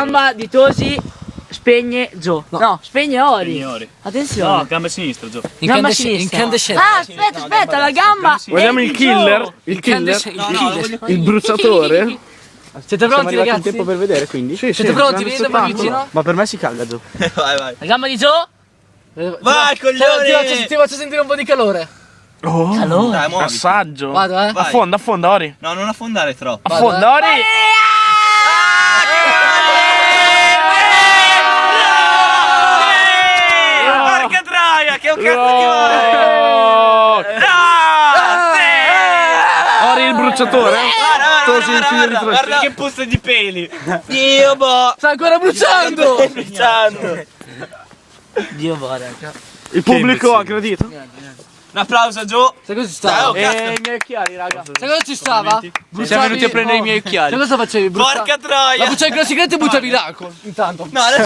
Gamba di Tosi spegne Gio. No, spegne Ori. Attenzione. No, gamba sinistra, Gio. Gamba sinistra. Incandescente. Ah, aspetta, la gamba. Vogliamo il killer? Il killer? Il bruciatore? Siete pronti, in ragazzi? tempo per vedere, quindi. Sì, Siete pronti? Venite più vicino? Ma per me si calda giù. Vai, vai. La gamba di Gio. Vai, coglione! Ti faccio sentire un po' di calore. Oh, Calore. Dai, muoviti. assaggio. Vado, Vai. Affonda, Ori. No, non affondare troppo. Affonda, Ori. Porca troia, che un cazzo di Ori il bruciatore. Tosi il figlio di Troia. Guarda che puzza di peli. Dio boh. Sta ancora bruciando! Bruciando. Dio boh, raga. Il pubblico ha gradito. Un applauso a Gio. Sai cosa ci stava? Dai, oh, cazzo. I miei occhiali, raga. Sai cosa ci stava? Siamo venuti a prendere i miei occhiali. Sai cosa facevi? Porca troia. La bucciavi con la sigaretta e buttavi l'acqua. Intanto. No, adesso